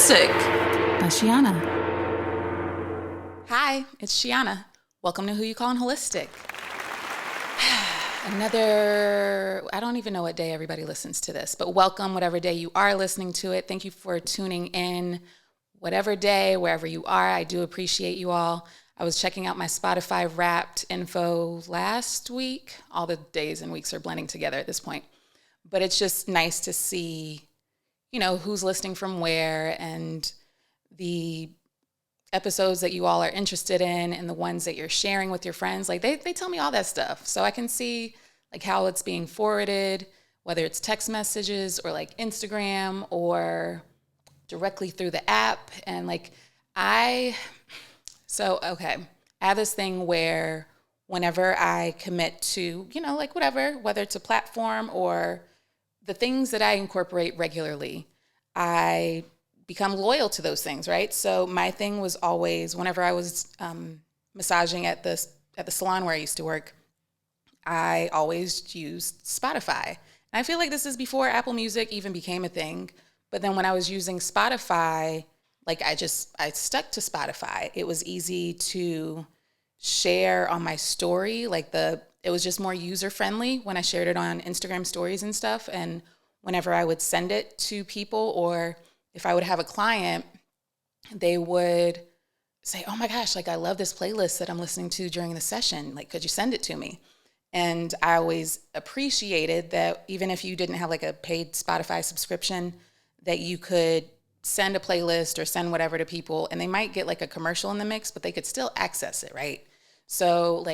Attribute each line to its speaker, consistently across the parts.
Speaker 1: Whoyoucallinholistic
Speaker 2: by Shiana.
Speaker 3: Hi, it's Shiana. Welcome to Who You Callin' Holistic. I don't even know what day everybody listens to this, but welcome whatever day you are listening to it. Thank you for tuning in whatever day, wherever you are. I do appreciate you all. I was checking out my Spotify Wrapped info last week. All the days and weeks are blending together at this point. But it's just nice to see, who's listening from where and the episodes that you all are interested in and the ones that you're sharing with your friends. Like they tell me all that stuff. So I can see like how it's being forwarded, whether it's text messages or like Instagram or directly through the app. And I have this thing where whenever I commit to, whether it's a platform or the things that I incorporate regularly, I become loyal to those things, right? So my thing was always, whenever I was massaging at the salon where I used to work, I always used Spotify. And I feel like this is before Apple Music even became a thing. But then when I was using Spotify, I stuck to Spotify. It was easy to share on my story. It was just more user-friendly when I shared it on Instagram stories and stuff. And whenever I would send it to people, or if I would have a client, they would say, oh my gosh, I love this playlist that I'm listening to during the session. Could you send it to me? And I always appreciated that even if you didn't have a paid Spotify subscription, that you could send a playlist or send whatever to people, and they might get a commercial in the mix, but they could still access it, right? So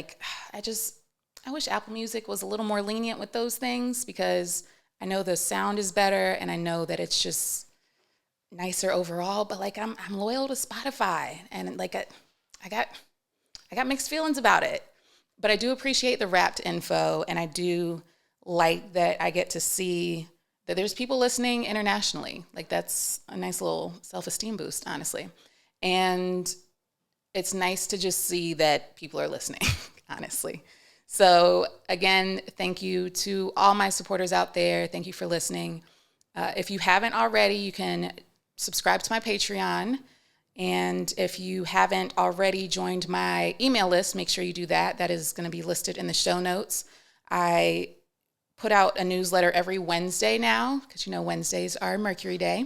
Speaker 3: I wish Apple Music was a little more lenient with those things, because I know the sound is better and I know that it's just nicer overall, but I'm loyal to Spotify, and I got mixed feelings about it. But I do appreciate the Wrapped info, and I do like that I get to see that there's people listening internationally. That's a nice little self-esteem boost, honestly. And it's nice to just see that people are listening, honestly. So again, thank you to all my supporters out there. Thank you for listening. If you haven't already, you can subscribe to my Patreon. And if you haven't already joined my email list, make sure you do that. That is going to be listed in the show notes. I put out a newsletter every Wednesday now, because Wednesdays are Mercury Day.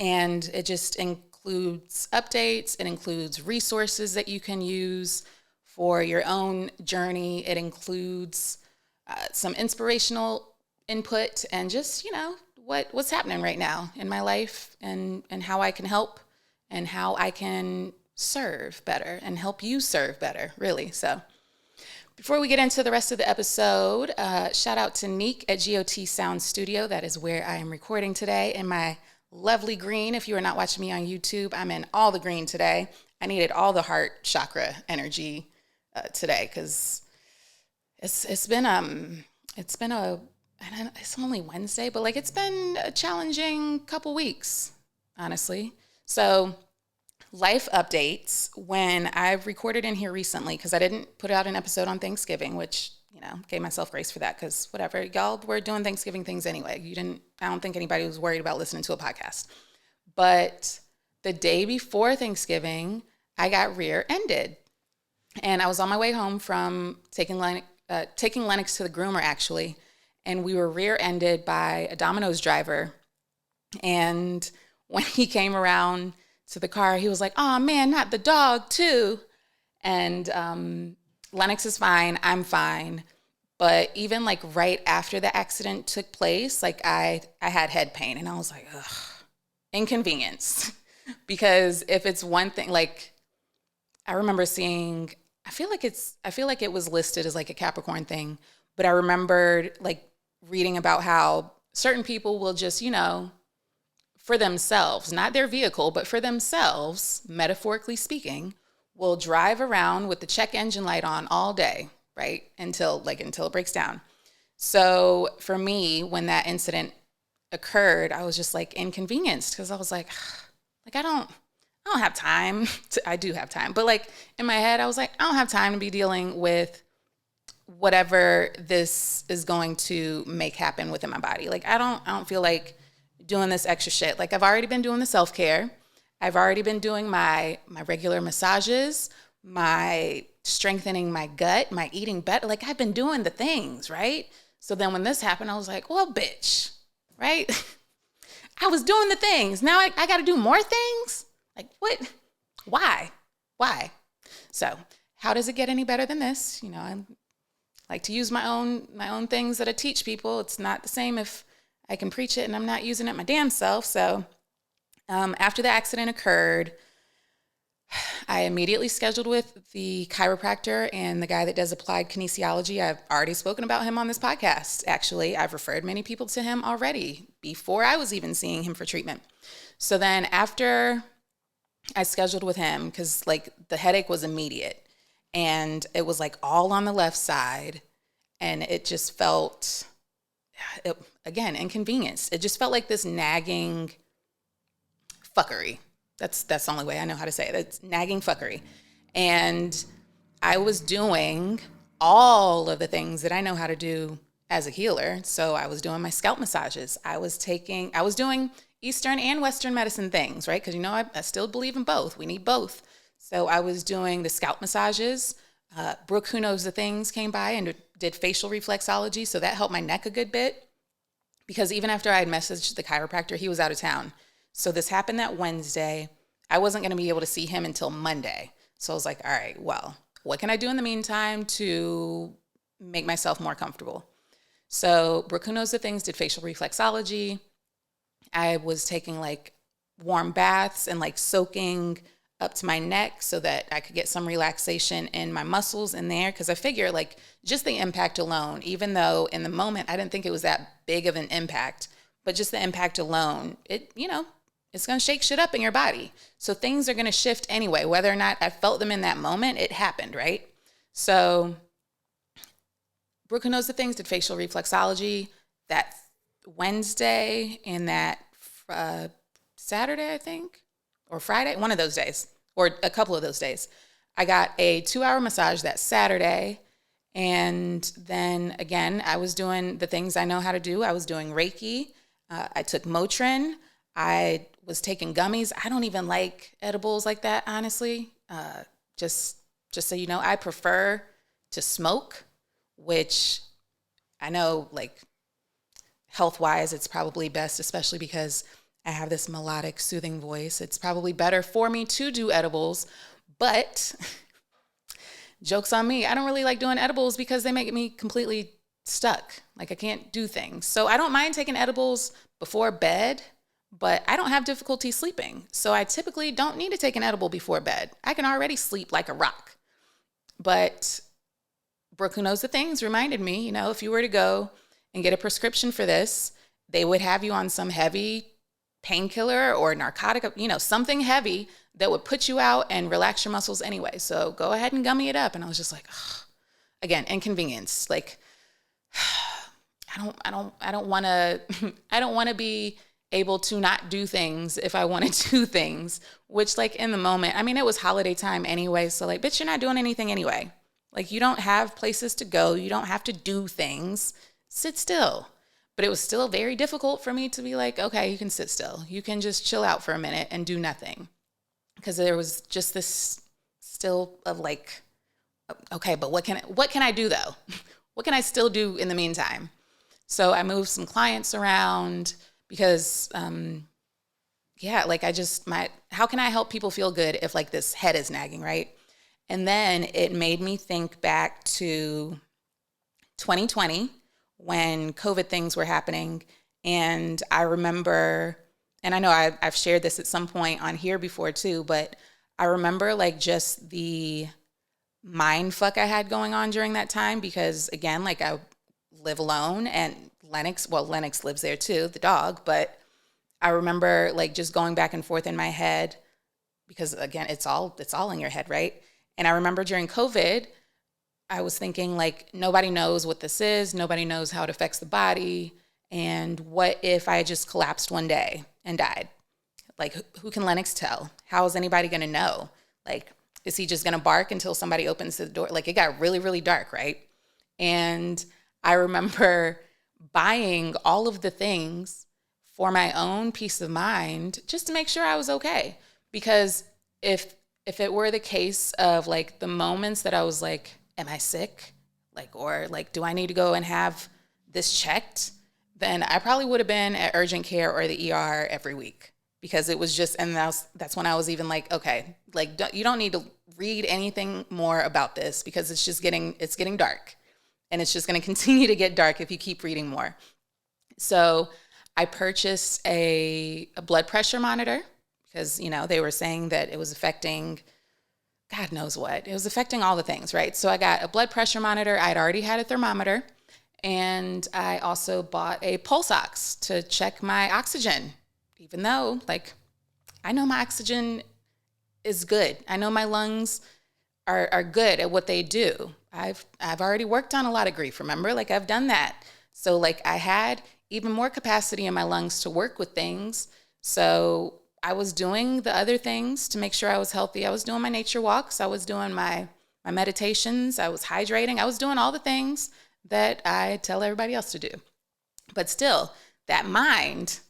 Speaker 3: And it just includes updates. It includes resources that you can use for your own journey. It includes some inspirational input and just, what's happening right now in my life, and how I can help and how I can serve better and help you serve better, really. So before we get into the rest of the episode, shout out to Neek at GOT Sound Studio. That is where I am recording today in my lovely green. If you are not watching me on YouTube, I'm in all the green today. I needed all the heart chakra energy today, because it's only Wednesday, but it's been a challenging couple weeks, honestly. So life updates. When I've recorded in here recently, because I didn't put out an episode on Thanksgiving, which, gave myself grace for that, because whatever, y'all were doing Thanksgiving things anyway. I don't think anybody was worried about listening to a podcast. But the day before Thanksgiving, I got rear-ended. And I was on my way home from taking Lennox to the groomer, actually. And we were rear-ended by a Domino's driver. And when he came around to the car, he was like, oh man, not the dog too. And Lennox is fine, I'm fine. But even right after the accident took place, I had head pain, and I was like, ugh, inconvenience. Because if it's one thing, I remember seeing, I feel like it was listed as a Capricorn thing, but I remembered reading about how certain people will just, for themselves, not their vehicle, but for themselves, metaphorically speaking, will drive around with the check engine light on all day, right? Until it breaks down. So for me, when that incident occurred, I was just inconvenienced, because I was I don't have time I do have time, but in my head, I was I don't have time to be dealing with whatever this is going to make happen within my body. I don't feel like doing this extra shit. Like I've already been doing the self-care. I've already been doing my regular massages, my strengthening my gut, my eating better. Like I've been doing the things, right? So then when this happened, I was like, well, bitch, right? I was doing the things. Now I got to do more things? Like what? Why? So how does it get any better than this? I like to use my own things that I teach people. It's not the same if I can preach it and I'm not using it my damn self. So after the accident occurred, I immediately scheduled with the chiropractor and the guy that does applied kinesiology. I've already spoken about him on this podcast. Actually, I've referred many people to him already before I was even seeing him for treatment. So then after I scheduled with him, because like the headache was immediate and it was like all on the left side and it just felt, again, inconvenienced. It just felt like this nagging fuckery. That's the only way I know how to say it. It's nagging fuckery. And I was doing all of the things that I know how to do as a healer. So I was doing my scalp massages. I was doing Eastern and Western medicine things, right? Because, I still believe in both. We need both. So I was doing the scalp massages. Brooke, who knows the things, came by and did facial reflexology. So that helped my neck a good bit. Because even after I had messaged the chiropractor, he was out of town. So this happened that Wednesday. I wasn't going to be able to see him until Monday. So I was like, all right, well, what can I do in the meantime to make myself more comfortable? So Brooke, who knows the things, did facial reflexology. I was taking like warm baths and like soaking up to my neck so that I could get some relaxation in my muscles in there. Because I figure like just the impact alone, even though in the moment I didn't think it was that big of an impact, but just the impact alone, it's going to shake shit up in your body. So things are going to shift anyway. Whether or not I felt them in that moment, it happened, right? So Brooke, who knows the things, did facial reflexology that Wednesday and that Saturday, I think, or Friday, one of those days, or a couple of those days. I got a 2-hour massage that Saturday. And then again, I was doing the things I know how to do. I was doing Reiki. I took Motrin. I was taking gummies. I don't even like edibles like that, honestly. Just so you know, I prefer to smoke, which I know, like, health-wise, it's probably best, especially because I have this melodic, soothing voice. It's probably better for me to do edibles, but joke's on me. I don't really like doing edibles because they make me completely stuck. Like I can't do things. So I don't mind taking edibles before bed, but I don't have difficulty sleeping. So I typically don't need to take an edible before bed. I can already sleep like a rock. But Brooke, who knows the things, reminded me, if you were to go and get a prescription for this, they would have you on some heavy painkiller or narcotic, something heavy that would put you out and relax your muscles anyway. So go ahead and gummy it up. And I was just like, ugh. Again, inconvenience. Like, I don't want to be able to not do things if I want to do things, which like in the moment, it was holiday time anyway. So like, bitch, you're not doing anything anyway. Like you don't have places to go. You don't have to do things. Sit still. But it was still very difficult for me to be like, okay, you can sit still. You can just chill out for a minute and do nothing. Because there was just this still of like, okay, but what can I do though? What can I still do in the meantime? So I moved some clients around because, how can I help people feel good if like this head is nagging, right? And then it made me think back to 2020 when COVID things were happening. And I remember, and I know I've shared this at some point on here before too, but I remember like just the mind fuck I had going on during that time because again, like I live alone and Lennox lives there too, the dog, but I remember like just going back and forth in my head because again, it's all in your head, right? And I remember during COVID, I was thinking like, nobody knows what this is. Nobody knows how it affects the body. And what if I just collapsed one day and died? Like, who can Lennox tell? How is anybody going to know? Like, is he just going to bark until somebody opens the door? Like, it got really, really dark, right? And I remember buying all of the things for my own peace of mind, just to make sure I was okay. Because if it were the case of like the moments that I was like, am I sick? Like, or like, do I need to go and have this checked? Then I probably would have been at urgent care or the ER every week, because it was just, and that's when I was even like, okay, like you don't need to read anything more about this, because it's getting dark, and it's just going to continue to get dark if you keep reading more. So I purchased a blood pressure monitor, because, they were saying that it was affecting God knows what. It was affecting all the things, right? So I got a blood pressure monitor. I'd already had a thermometer. And I also bought a pulse ox to check my oxygen, even though, like, I know my oxygen is good. I know my lungs are good at what they do. I've already worked on a lot of grief, remember? Like, I've done that. So, like, I had even more capacity in my lungs to work with things. So I was doing the other things to make sure I was healthy. I was doing my nature walks. I was doing my meditations. I was hydrating. I was doing all the things that I tell everybody else to do. But still, that mind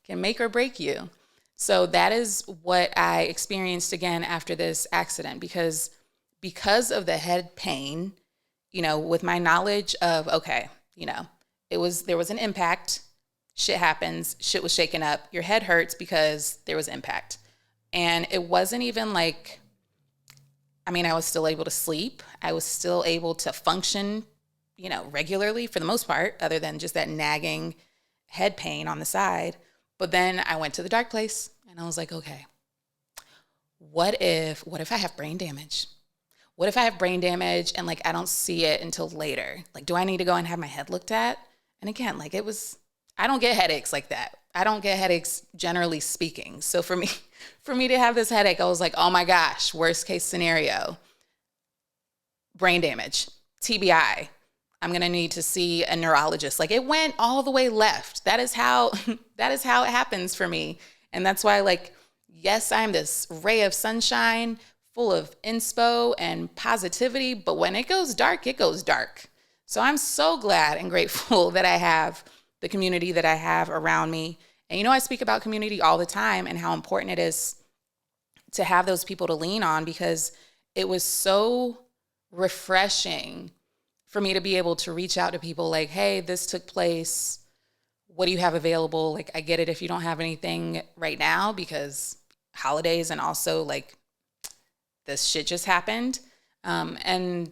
Speaker 3: can make or break you. So that is what I experienced again after this accident, because of the head pain, with my knowledge of, okay, there was an impact. Shit happens, shit was shaken up, your head hurts because there was impact. And it wasn't even like, I was still able to sleep. I was still able to function, regularly for the most part, other than just that nagging head pain on the side. But then I went to the dark place and I was like, okay, what if I have brain damage? What if I have brain damage and like I don't see it until later? Like, do I need to go and have my head looked at? And again, like I don't get headaches like that. I don't get headaches generally speaking. So for me to have this headache, I was like, oh my gosh, worst case scenario, brain damage, TBI. I'm going to need to see a neurologist. Like, it went all the way left. That is how it happens for me. And that's why, like, yes, I'm this ray of sunshine full of inspo and positivity, but when it goes dark, it goes dark. So I'm so glad and grateful that I have the community that I have around me. And I speak about community all the time and how important it is to have those people to lean on, because it was so refreshing for me to be able to reach out to people like, hey, this took place. What do you have available? Like, I get it if you don't have anything right now because holidays, and also like this shit just happened. And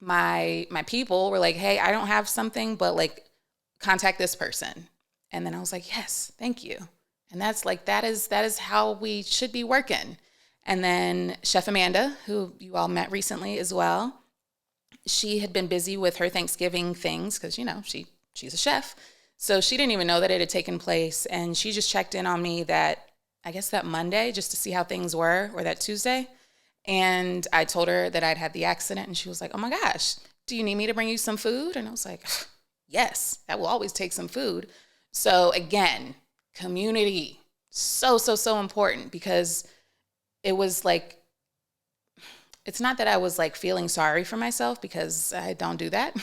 Speaker 3: my people were like, hey, I don't have something, but like, contact this person. And then I was like, yes, thank you. And that's like, that is how we should be working. And then Chef Amanda, who you all met recently as well, she had been busy with her Thanksgiving things because, she's a chef. So she didn't even know that it had taken place. And she just checked in on me that Monday, just to see how things were, or that Tuesday. And I told her that I'd had the accident, and she was like, oh my gosh, do you need me to bring you some food? And I was like, yes, that will always take some food. So again, community, so important, because it was like, it's not that I was like feeling sorry for myself, because I don't do that.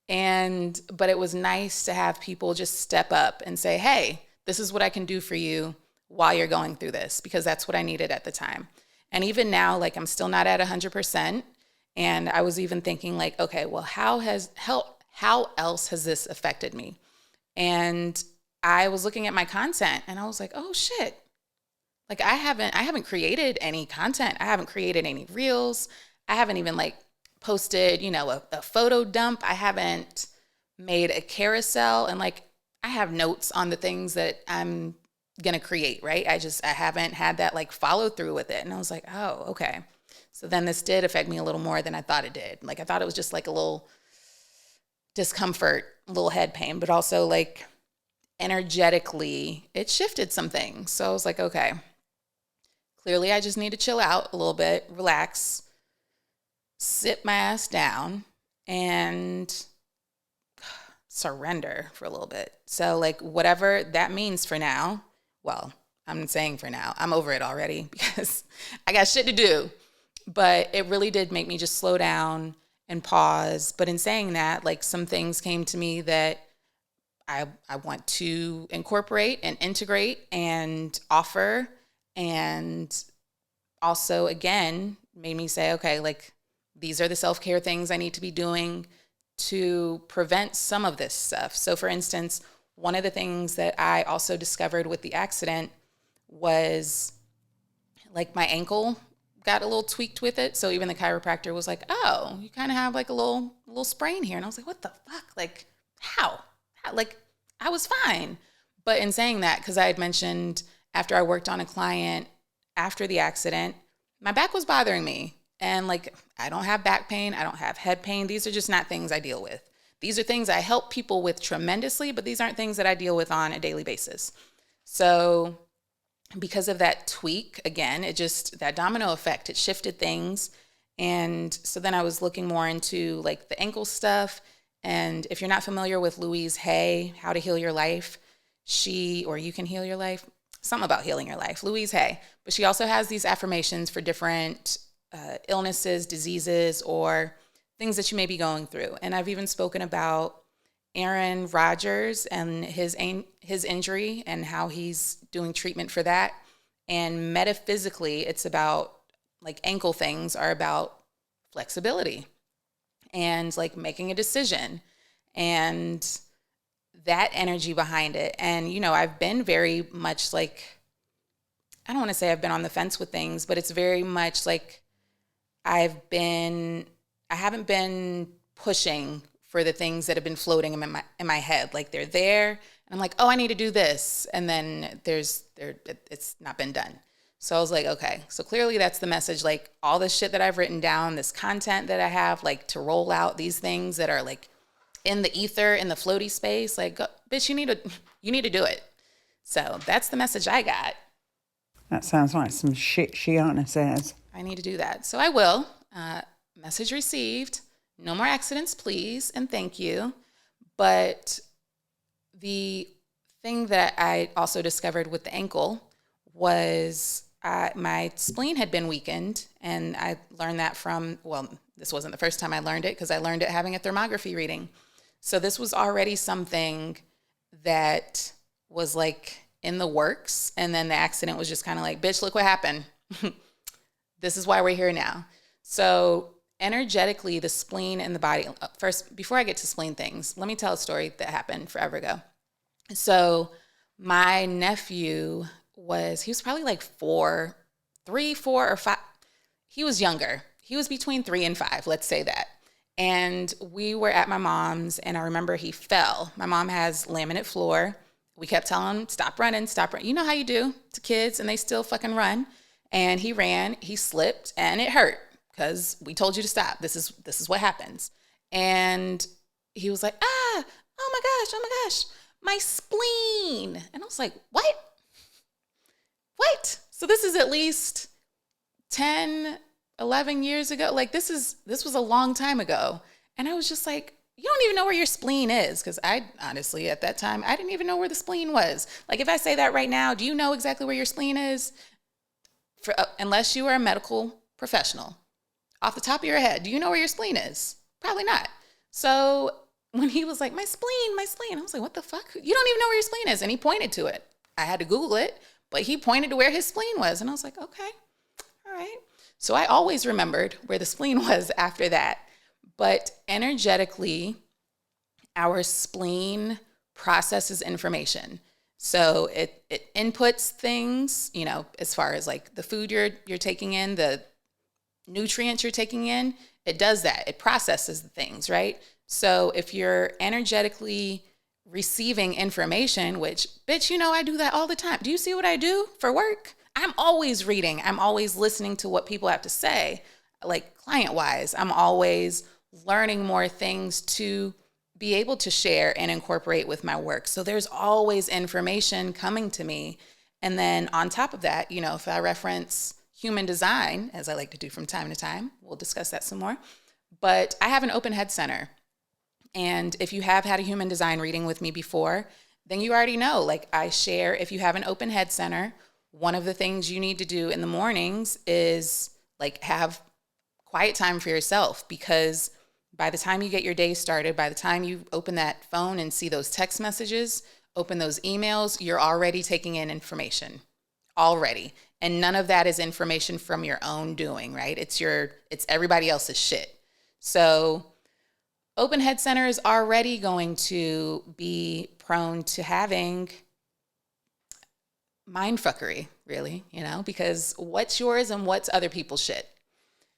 Speaker 3: But it was nice to have people just step up and say, hey, this is what I can do for you while you're going through this, because that's what I needed at the time. And even now, like, I'm still not at 100%. And I was even thinking like, okay, well, how else has this affected me? And I was looking at my content and I was like, oh shit. Like, I haven't created any content. I haven't created any reels. I haven't even like posted, a photo dump. I haven't made a carousel, and like, I have notes on the things that I'm going to create, right? I haven't had that like follow through with it. And I was like, oh, okay. So then this did affect me a little more than I thought it did. Like, I thought it was just like a little discomfort, a little head pain, but also like energetically it shifted some things. So I was like, okay, clearly I just need to chill out a little bit, relax, sit my ass down, and surrender for a little bit. So like, whatever that means for now, well, I'm saying for now, I'm over it already because I got shit to do. But it really did make me just slow down and pause. But in saying that, like, some things came to me that I want to incorporate and integrate and offer, and also again made me say, okay, like these are the self-care things I need to be doing to prevent some of this stuff. So for instance, one of the things that I also discovered with the accident was like my ankle got a little tweaked with it. So even the chiropractor was like, oh, you kind of have like a little sprain here. And I was like, what the fuck? Like, how? Like, I was fine. But in saying that, because I had mentioned after I worked on a client after the accident, my back was bothering me. And like, I don't have back pain. I don't have head pain. These are just not things I deal with. These are things I help people with tremendously, but these aren't things that I deal with on a daily basis. So because of that tweak, again, it just, that domino effect, it shifted things. And so then I was looking more into like the ankle stuff. And if you're not familiar with Louise Hay, How to Heal Your Life, or You Can Heal Your Life, something about healing your life, Louise Hay. But she also has these affirmations for different illnesses, diseases, or things that you may be going through. And I've even spoken about Aaron Rodgers and his injury and how he's doing treatment for that. And metaphysically, it's about like ankle things are about flexibility and like making a decision and that energy behind it. And, you know, I've been very much like, I don't want to say I've been on the fence with things, but it's very much like I haven't been pushing for the things that have been floating in my head. Like they're there and I'm like, oh, I need to do this. And then it's not been done. So I was like, okay, so clearly that's the message. Like all this shit that I've written down, this content that I have, like to roll out these things that are like in the ether, in the floaty space, like, bitch, you need to do it. So that's the message I got.
Speaker 1: That sounds like some shit Shiana says.
Speaker 3: I need to do that. So I will. Message received. No more accidents, please, and thank you. But the thing that I also discovered with the ankle was my spleen had been weakened, and I learned that from, well, this wasn't the first time I learned it because I learned it having a thermography reading. So this was already something that was like in the works, and then the accident was just kind of like, bitch, look what happened. This is why we're here now. So energetically, the spleen and the body, first, before I get to spleen things, let me tell a story that happened forever ago. So my nephew he was probably like 3, 4, or 5. He was younger. He was between 3 and 5, let's say that. And we were at my mom's, and I remember he fell. My mom has laminate floor. We kept telling him, stop running, stop running. You know how you do to kids, and they still fucking run. And he ran, he slipped, and it hurt because we told you to stop. This is what happens. And he was like, oh my gosh, my spleen. And I was like, what? So this is at least 10, 11 years ago. Like this was a long time ago. And I was just like, you don't even know where your spleen is. Because I honestly, at that time, I didn't even know where the spleen was. Like if I say that right now, do you know exactly where your spleen is? Unless you are a medical professional. Off the top of your head, do you know where your spleen is? Probably not. So when he was like, my spleen, I was like, what the fuck? You don't even know where your spleen is. And he pointed to it. I had to Google it, but he pointed to where his spleen was. And I was like, okay, all right. So I always remembered where the spleen was after that. But energetically, our spleen processes information. So it inputs things, you know, as far as like the food you're taking in, the nutrients you're taking in, it does that. It processes the things, right? So if you're energetically receiving information, which, bitch, you know, I do that all the time. Do you see what I do for work? I'm always reading. I'm always listening to what people have to say, like client-wise. I'm always learning more things to be able to share and incorporate with my work. So there's always information coming to me. And then on top of that, you know, if I reference human design, as I like to do from time to time, we'll discuss that some more. But I have an open head center. And if you have had a human design reading with me before, then you already know, like I share, if you have an open head center, one of the things you need to do in the mornings is like have quiet time for yourself, because By the time you get your day started, by the time you open that phone and see those text messages, open those emails, you're already taking in information already. And none of that is information from your own doing, right? It's everybody else's shit. So Open Head Center is already going to be prone to having mindfuckery, really, because what's yours and what's other people's shit.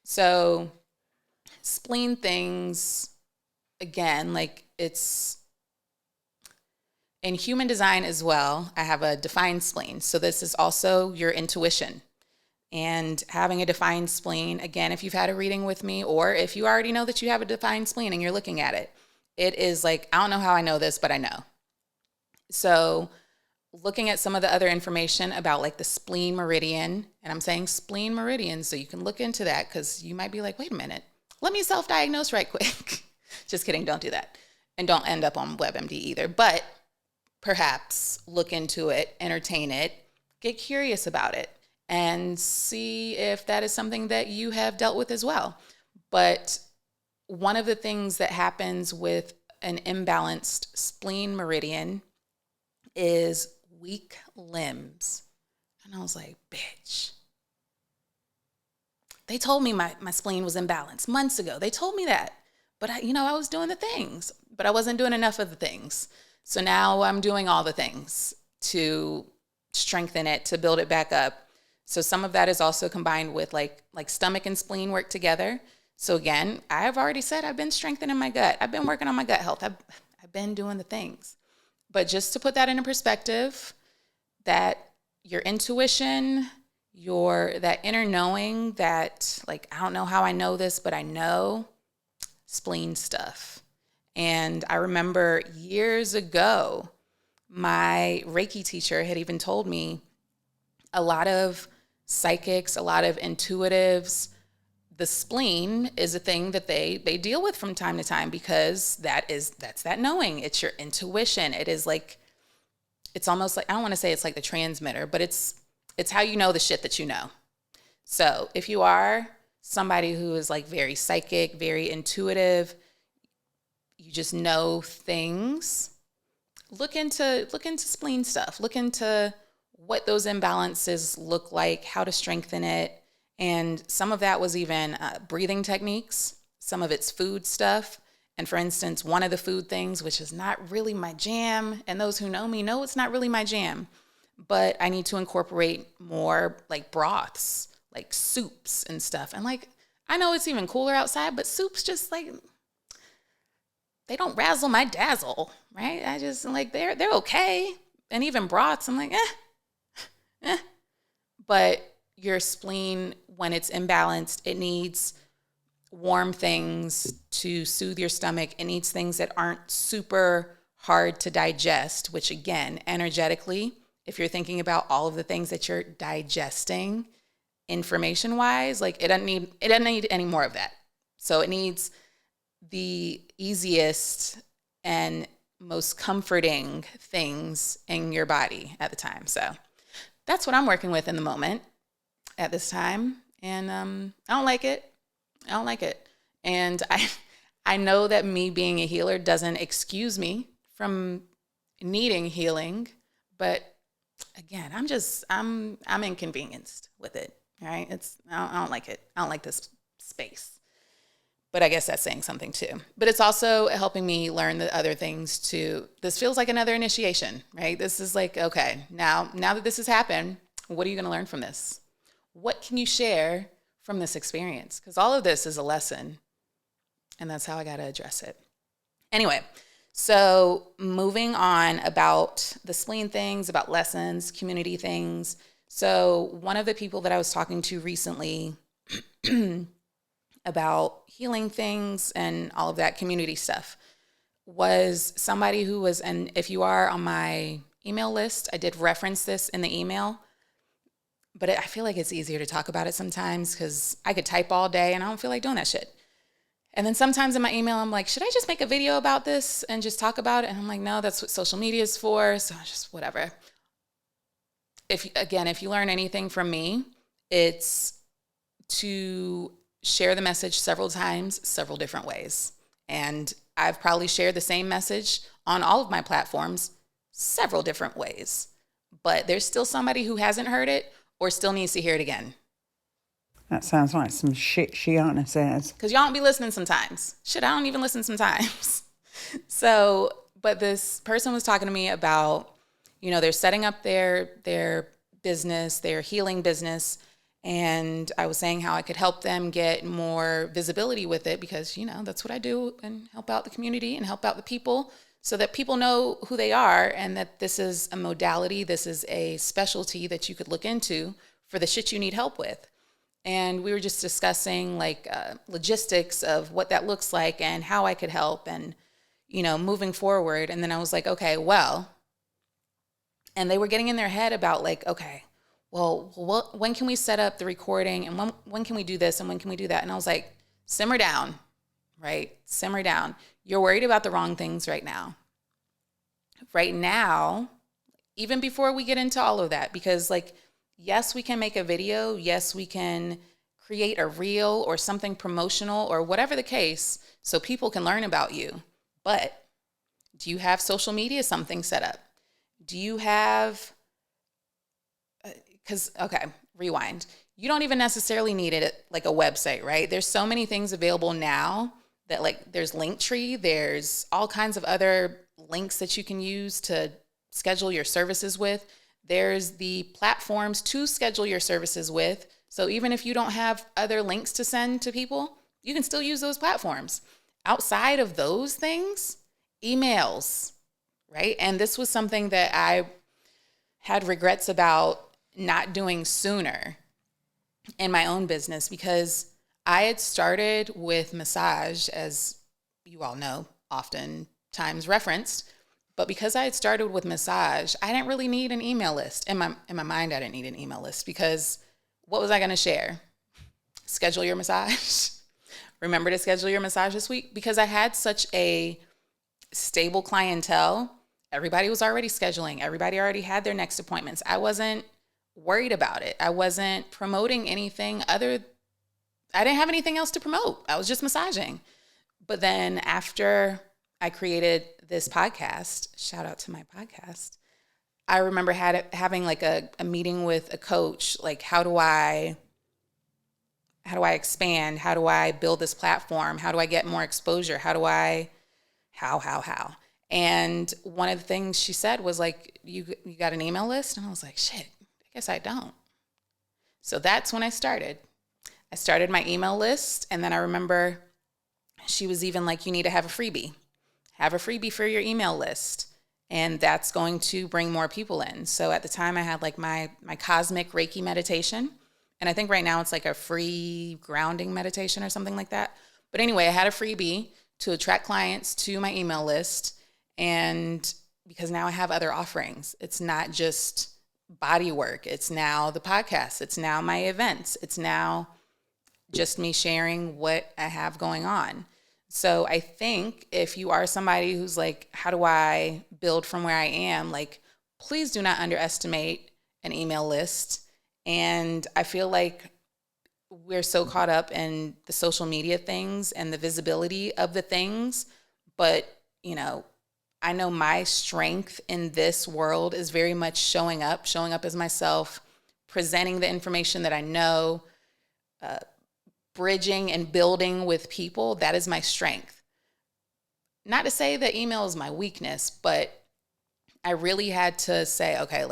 Speaker 3: So spleen things, again, like it's in human design as well. I have a defined spleen. So this is also your intuition. And having a defined spleen, again, if you've had a reading with me, or if you already know that you have a defined spleen and you're looking at it, it is like, I don't know how I know this, but I know. So looking at some of the other information about like the spleen meridian, and I'm saying spleen meridian, so you can look into that, because you might be like, wait a minute, let me self-diagnose right quick. Just kidding, don't do that. And don't end up on WebMD either. But perhaps look into it, entertain it, get curious about it, and see if that is something that you have dealt with as well. But one of the things that happens with an imbalanced spleen meridian is weak limbs. And I was like, bitch. They told me my spleen was imbalanced months ago. They told me that. But I was doing the things, but I wasn't doing enough of the things. So now I'm doing all the things to strengthen it, to build it back up. So some of that is also combined with like stomach and spleen work together. So again, I've already said I've been strengthening my gut. I've been working on my gut health. I've been doing the things. But just to put that into perspective, that your intuition, that inner knowing that, like, I don't know how I know this, but I know spleen stuff. And I remember years ago, my Reiki teacher had even told me a lot of psychics, a lot of intuitives, the spleen is a thing that they deal with from time to time, because that's that knowing. It's your intuition. It is like, it's almost like, I don't want to say it's like the transmitter, but it's how you know the shit that you know. So if you are somebody who is like very psychic, very intuitive, you just know things, look into spleen stuff. Look into what those imbalances look like, how to strengthen it. And some of that was even breathing techniques. Some of it's food stuff. And for instance, one of the food things, which is not really my jam, and those who know me know it's not really my jam, but I need to incorporate more like broths, like soups and stuff. And like, I know it's even cooler outside, but soups just like, they don't razzle my dazzle, right? I just like, they're okay. And even broths, I'm like, eh. But your spleen, when it's imbalanced, it needs warm things to soothe your stomach. It needs things that aren't super hard to digest, which again, energetically, if you're thinking about all of the things that you're digesting information-wise, like it doesn't need any more of that. So it needs the easiest and most comforting things in your body at the time. So that's what I'm working with in the moment at this time. And I don't like it. And I know that me being a healer doesn't excuse me from needing healing, but again, I'm inconvenienced with it. All right. I don't like it. I don't like this space. But I guess that's saying something too. But it's also helping me learn the other things too. This feels like another initiation, right? This is like, okay, now that this has happened, what are you going to learn from this? What can you share from this experience? Because all of this is a lesson, and that's how I got to address it. Anyway, so moving on about the spleen things, about lessons, community things. So one of the people that I was talking to recently about healing things and all of that community stuff was somebody who was, and if you are on my email list, I did reference this in the email, but I feel like it's easier to talk about it sometimes because I could type all day and I don't feel like doing that shit. And then sometimes in my email, I'm like, should I just make a video about this and just talk about it? And I'm like, no, that's what social media is for. So just whatever. If you learn anything from me, it's to share the message several times, several different ways. And I've probably shared the same message on all of my platforms several different ways. But there's still somebody who hasn't heard it or still needs to hear it again.
Speaker 1: That sounds like some shit Shiana says.
Speaker 3: Because y'all don't be listening sometimes. Shit, I don't even listen sometimes. So, but this person was talking to me about, they're setting up their business, their healing business. And I was saying how I could help them get more visibility with it because, that's what I do, and help out the community and help out the people so that people know who they are and that this is a modality, this is a specialty that you could look into for the shit you need help with. And we were just discussing logistics of what that looks like and how I could help and, moving forward. And then I was like, okay, well, and they were getting in their head about okay, well, when can we set up the recording and when can we do this and when can we do that? And I was like, simmer down, right? Simmer down. You're worried about the wrong things right now. Right now, even before we get into all of that, because yes, we can make a video. Yes, we can create a reel or something promotional or whatever the case so people can learn about you. But do you have social media something set up? Do you have, rewind. You don't even necessarily need it like a website, right? There's so many things available now that there's Linktree, there's all kinds of other links that you can use to schedule your services with. There's the platforms to schedule your services with. So even if you don't have other links to send to people, you can still use those platforms. Outside of those things, emails, right? And this was something that I had regrets about not doing sooner in my own business because I had started with massage, as you all know, oftentimes referenced. But because I had started with massage, I didn't really need an email list. In my mind, I didn't need an email list because what was I going to share? Schedule your massage. Remember to schedule your massage this week? Because I had such a stable clientele. Everybody was already scheduling. Everybody already had their next appointments. I wasn't worried about it. I wasn't promoting anything I didn't have anything else to promote. I was just massaging. But then after I created this podcast, shout out to my podcast, I remember having a meeting with a coach, how do I expand? How do I build this platform? How do I get more exposure? How? And one of the things she said was you got an email list? And I was like, shit, I guess I don't. So that's when I started. I started my email list. And then I remember she was even you need to have a freebie. Have a freebie for your email list. And that's going to bring more people in. So at the time I had my cosmic Reiki meditation. And I think right now it's a free grounding meditation or something like that. But anyway, I had a freebie to attract clients to my email list. And because now I have other offerings, it's not just body work. It's now the podcast. It's now my events. It's now just me sharing what I have going on. So I think if you are somebody who's how do I build from where I am? Please do not underestimate an email list. And I feel we're so caught up in the social media things and the visibility of the things. But, I know my strength in this world is very much showing up as myself, presenting the information that I know, bridging and building with people. That is my strength. Not to say that email is my weakness, but I really had to say, okay,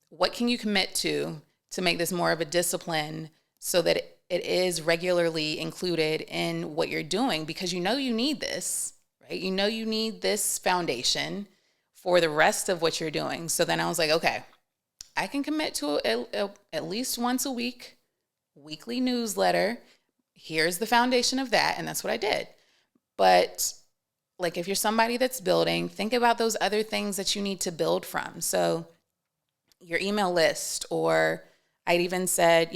Speaker 3: what can you commit to make this more of a discipline so that it is regularly included in what you're doing? Because you need this, right? You need this foundation for the rest of what you're doing. So then I was like, okay, I can commit to at least once a week, weekly newsletter. Here's the foundation of that. And that's what I did. But if you're somebody that's building, think about those other things that you need to build from. So your email list, or I'd even said,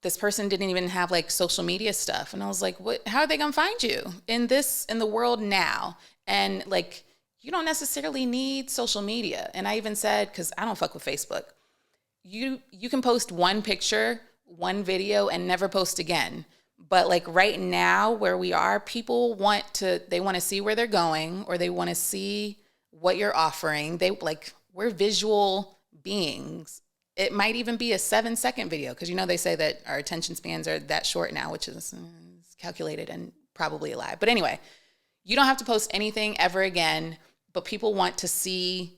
Speaker 3: this person didn't even have social media stuff. And I was like, how are they going to find you in the world now? And you don't necessarily need social media. And I even said, cause I don't fuck with Facebook. You can post one picture, one video and never post again. But like right now where we are, people they want to see where they're going, or they want to see what you're offering. We're visual beings. It might even be a 7-second video, because they say that our attention spans are that short now, which is calculated and probably a lie. But anyway, you don't have to post anything ever again, but people want to see,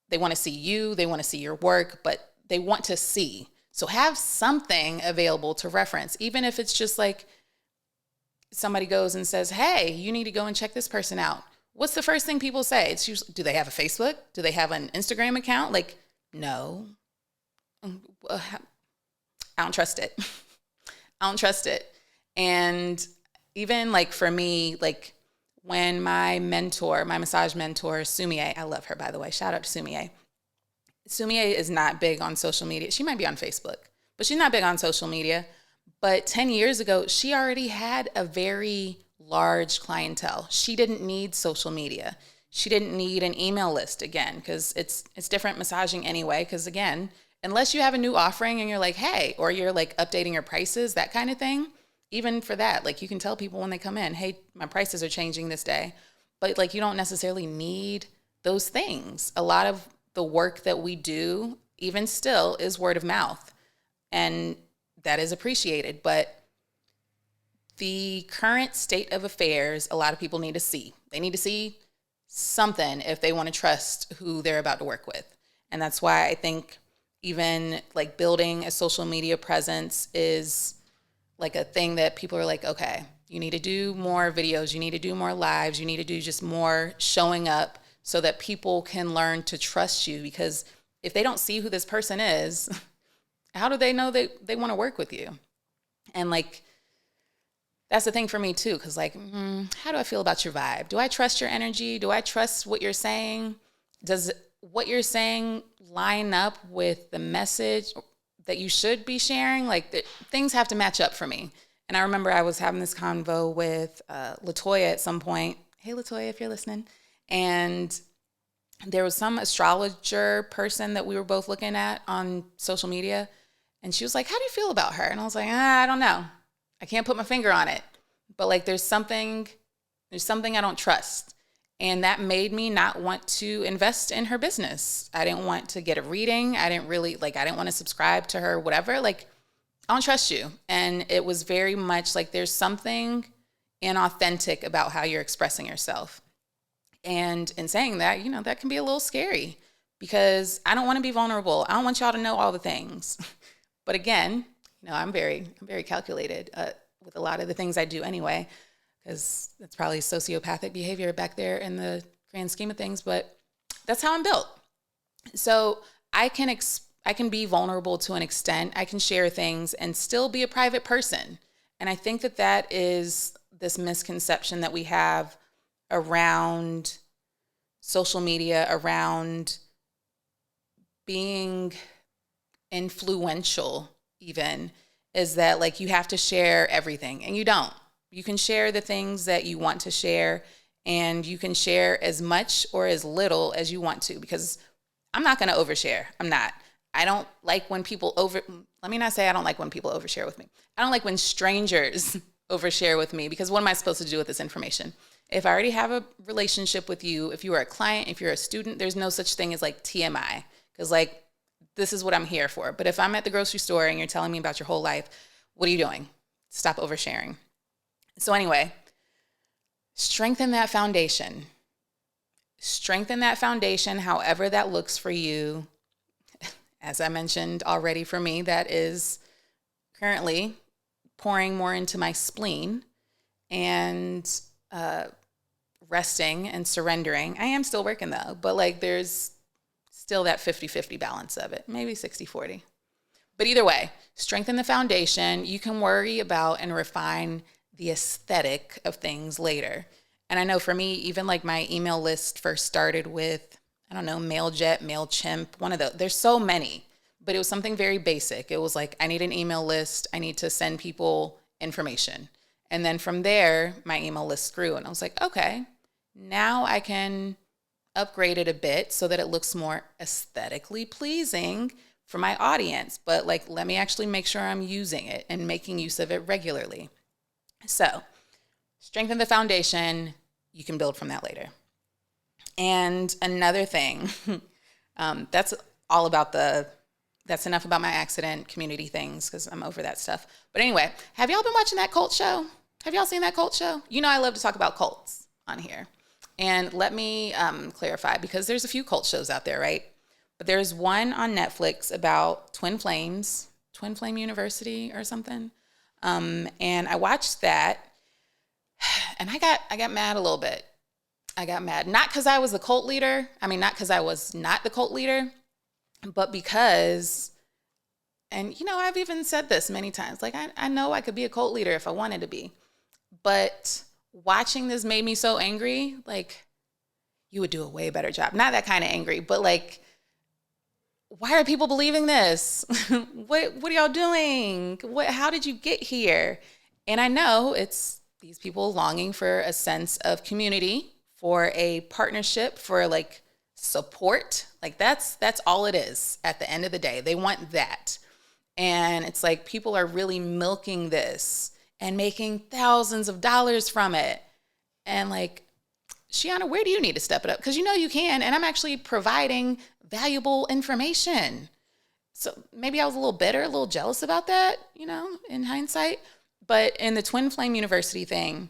Speaker 3: they want to see you, they want to see your work, but they want to see. So have something available to reference, even if it's just like somebody goes and says, hey, you need to go and check this person out. What's the first thing people say? It's usually, do they have a Facebook? Do they have an Instagram account? Like, no. I don't trust it. I don't trust it. And even like for me, like when my massage mentor, Sumie, I love her, by the way. Shout out to Sumie. Sumie is not big on social media. She might be on Facebook, but she's not big on social media. But 10 years ago, she already had a very large clientele. She didn't need social media. She didn't need an email list again, because it's different massaging anyway. Because again, unless you have a new offering and you're like, hey, or you're like updating your prices, that kind of thing. Even for that, like you can tell people when they come in, hey, my prices are changing this day. But like you don't necessarily need those things. A lot of the work that we do, even still, is word of mouth. And that is appreciated. But the current state of affairs, a lot of people need to see. They need to see something if they want to trust who they're about to work with. And that's why I think even like building a social media presence is like a thing that people are like, okay, you need to do more videos, you need to do more lives, you need to do just more showing up so that people can learn to trust you. Because if they don't see who this person is, how do they know they want to work with you? And like, that's the thing for me too, because like, how do I feel about your vibe? Do I trust your energy? Do I trust what you're saying? Does what you're saying line up with the message that you should be sharing? Like things have to match up for me. And I remember I was having this convo with LaToya at some point. Hey, LaToya, if you're listening. And there was some astrologer person that we were both looking at on social media. And she was like, how do you feel about her? And I was like, I don't know. I can't put my finger on it. But like there's something I don't trust. And that made me not want to invest in her business. I didn't want to get a reading. I didn't want to subscribe to her, whatever. Like, I don't trust you. And it was very much like there's something inauthentic about how you're expressing yourself. And in saying that, that can be a little scary, because I don't want to be vulnerable. I don't want y'all to know all the things. But again, I'm very calculated with a lot of the things I do anyway, because that's probably sociopathic behavior back there in the grand scheme of things, but that's how I'm built. So I can be vulnerable to an extent. I can share things and still be a private person. And I think that is this misconception that we have around social media, around being influential even, is that like you have to share everything, and you don't. You can share the things that you want to share, and you can share as much or as little as you want to, because I'm not going to overshare. I'm not. I don't like when people let me not say I don't like when people overshare with me. I don't like when strangers overshare with me, because what am I supposed to do with this information? If I already have a relationship with you, if you are a client, if you're a student, there's no such thing as like TMI, because like this is what I'm here for. But if I'm at the grocery store and you're telling me about your whole life, what are you doing? Stop oversharing. So anyway, strengthen that foundation. Strengthen that foundation, however that looks for you. As I mentioned already, for me, that is currently pouring more into my spleen and resting and surrendering. I am still working though, but like there's still that 50-50 balance of it, maybe 60-40. But either way, strengthen the foundation. You can worry about and refine the aesthetic of things later. And I know for me, even like my email list first started with, I don't know, MailJet, MailChimp, one of those. There's so many, but it was something very basic. It was like, I need an email list. I need to send people information. And then from there, my email list grew. And I was like, okay, now I can upgrade it a bit so that it looks more aesthetically pleasing for my audience. But like, let me actually make sure I'm using it and making use of it regularly. So strengthen the foundation. You can build from that later. And another thing, that's all about that's enough about my accident community things because I'm over that stuff. But anyway, have y'all been watching that cult show? Have y'all seen that cult show? You know I love to talk about cults on here. And let me clarify, because there's a few cult shows out there, right? But there's one on Netflix about Twin Flame University or something. And I watched that, and I got mad a little bit. I got mad, not because I was the cult leader. I mean, not because I was not the cult leader, but because, and I've even said this many times, like I know I could be a cult leader if I wanted to be, but watching this made me so angry. Like, you would do a way better job. Not that kind of angry, but like, why are people believing this? What are y'all doing? How did you get here? And I know it's these people longing for a sense of community, for a partnership, for like support. Like that's all it is at the end of the day. They want that. And it's like people are really milking this and making thousands of dollars from it. And like, Shiana, where do you need to step it up? Because you can, and I'm actually providing valuable information. So maybe I was a little bitter, a little jealous about that, in hindsight. But in the Twin Flame University thing,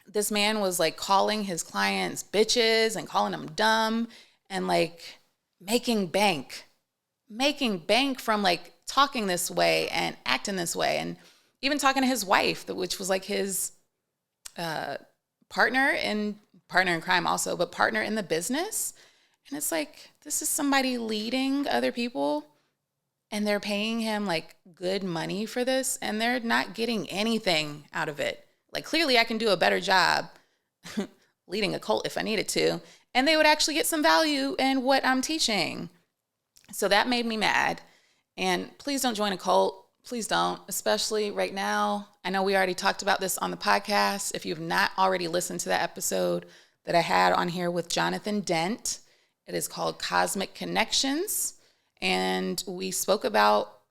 Speaker 3: this man was like calling his clients bitches and calling them dumb and like making bank from like talking this way and acting this way, and even talking to his wife, which was like his partner in crime also, but partner in the business. And it's like, this is somebody leading other people, and they're paying him like good money for this, and they're not getting anything out of it. Like, clearly I can do a better job leading a cult if I needed to, and they would actually get some value in what I'm teaching. So that made me mad. And please don't join a cult. Please don't, especially right now. I know we already talked about this on the podcast. If you've not already listened to that episode that I had on here with Jonathan Dent, it is called Cosmic Connections. And we spoke about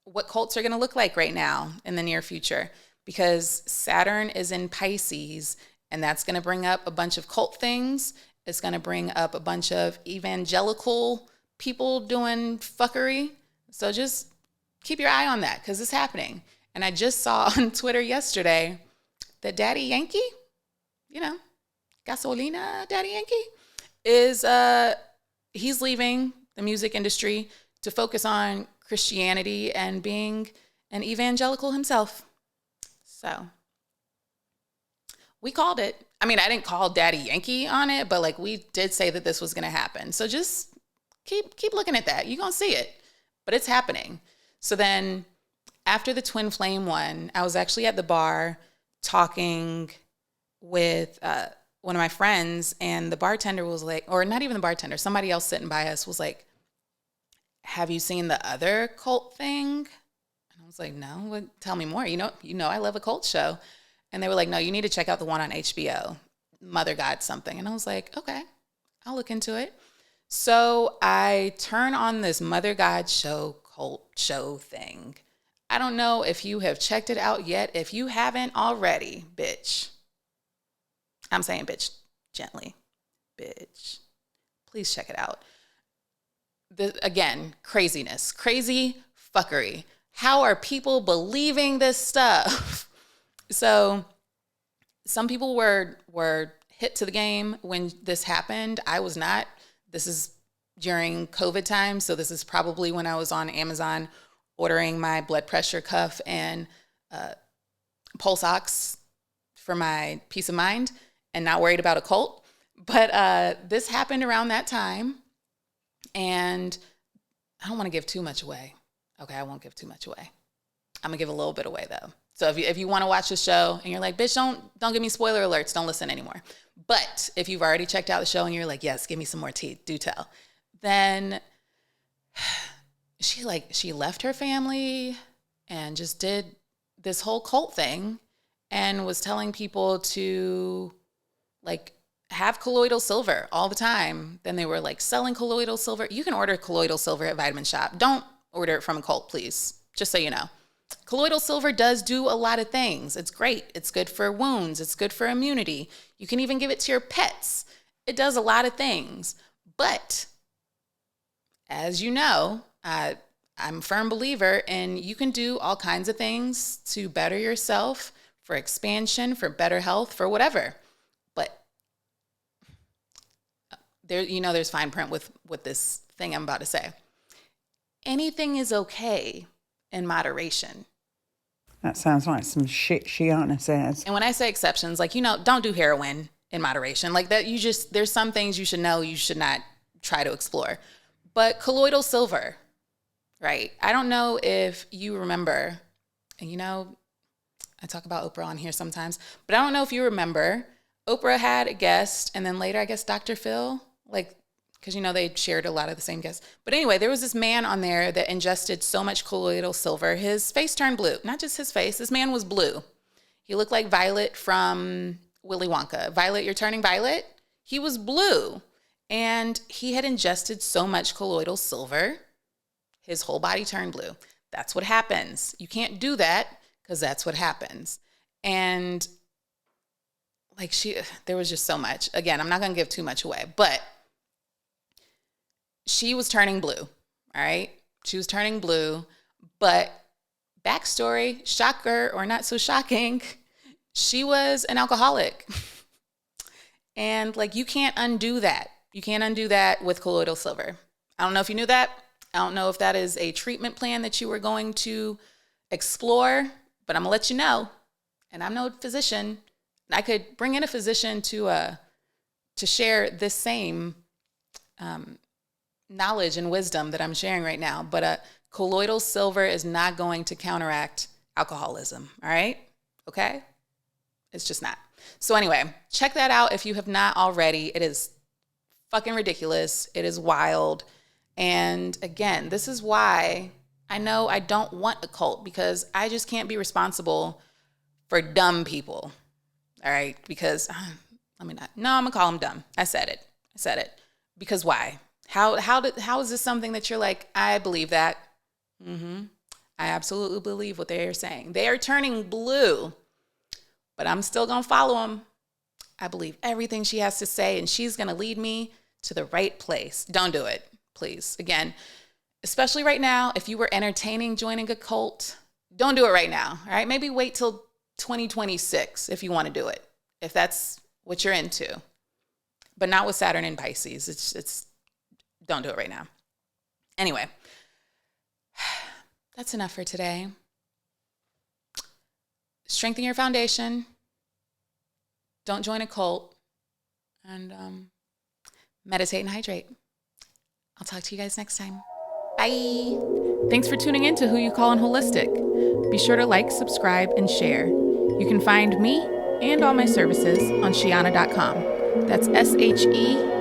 Speaker 3: what cults are going to look like right now in the near future, because Saturn is in Pisces, and that's going to bring up a bunch of cult things. It's going to bring up a bunch of evangelical people doing fuckery. So just keep your eye on that, because it's happening. And I just saw on Twitter yesterday that Daddy Yankee, Gasolina Daddy Yankee, is he's leaving the music industry to focus on Christianity and being an evangelical himself. So we called it. I mean, I didn't call Daddy Yankee on it, but like we did say that this was going to happen. So just keep looking at that. You're going to see it, but it's happening. So then after the Twin Flame one, I was actually at the bar talking with one of my friends, and the bartender was like, or not even the bartender, somebody else sitting by us was like, have you seen the other cult thing? And I was like, no, tell me more. You know, I love a cult show. And they were like, no, you need to check out the one on HBO, Mother God something. And I was like, okay, I'll look into it. So I turn on this Mother God show, cult show thing. I don't know if you have checked it out yet. If you haven't already, bitch, I'm saying bitch gently, bitch, please check it out. Again, craziness, crazy fuckery. How are people believing this stuff? So some people were hit to the game when this happened. I was not. This is during COVID time, so this is probably when I was on Amazon ordering my blood pressure cuff and pulse ox for my peace of mind and not worried about a cult. But this happened around that time, and I don't want to give too much away. Okay, I won't give too much away. I'm gonna give a little bit away though. So if you want to watch the show and you're like, bitch, don't give me spoiler alerts, don't listen anymore. But if you've already checked out the show and you're like, yes, give me some more tea, do tell. Then she left her family and just did this whole cult thing and was telling people to like have colloidal silver all the time. Then they were like selling colloidal silver. You can order colloidal silver at Vitamin Shop. Don't order it from a cult, please. Just so you know. Colloidal silver does do a lot of things. It's great. It's good for wounds. It's good for immunity. You can even give it to your pets. It does a lot of things. But as you know, I'm a firm believer in you can do all kinds of things to better yourself, for expansion, for better health, for whatever. But there's fine print with this thing I'm about to say. Anything is okay in moderation.
Speaker 1: That sounds like some shit Shiana says.
Speaker 3: And when I say exceptions, like, don't do heroin in moderation. Like that, there's some things you should know you should not try to explore. But colloidal silver, right? I don't know if you remember, and I talk about Oprah on here sometimes, but I don't know if you remember, Oprah had a guest, and then later, I guess, Dr. Phil, because they shared a lot of the same guests. But anyway, there was this man on there that ingested so much colloidal silver, his face turned blue. Not just his face, this man was blue. He looked like Violet from Willy Wonka. Violet, you're turning violet? He was blue. And he had ingested so much colloidal silver, his whole body turned blue. That's what happens. You can't do that because that's what happens. And there was just so much. Again, I'm not going to give too much away, but she was turning blue, all right? She was turning blue, but backstory, shocker or not so shocking, she was an alcoholic. And you can't undo that. You can't undo that with colloidal silver. I don't know if you knew that. I don't know if that is a treatment plan that you were going to explore, but I'm gonna let you know. And I'm no physician. I could bring in a physician to share this same knowledge and wisdom that I'm sharing right now. But colloidal silver is not going to counteract alcoholism. All right? Okay? It's just not. So anyway, check that out if you have not already. It is fucking ridiculous. It is wild. And again, this is why I know I don't want a cult, because I just can't be responsible for dumb people. All right? Because I'm going to call them dumb. I said it. Because why? How is this something that you're like, I believe that? I absolutely believe what they are saying. They are turning blue, but I'm still going to follow them. I believe everything she has to say, and she's going to lead me to the right place. Don't do it, please. Again, especially right now, if you were entertaining joining a cult, don't do it right now, all right? Maybe wait till 2026 if you want to do it, if that's what you're into. But not with Saturn and Pisces. It's don't do it right now. Anyway, that's enough for today. Strengthen your foundation. Don't join a cult. And meditate and hydrate. I'll talk to you guys next time. Bye. Thanks for tuning in to Who You Callin' Holistic. Be sure to like, subscribe, and share. You can find me and all my services on Shiana.com. That's SHEANAH.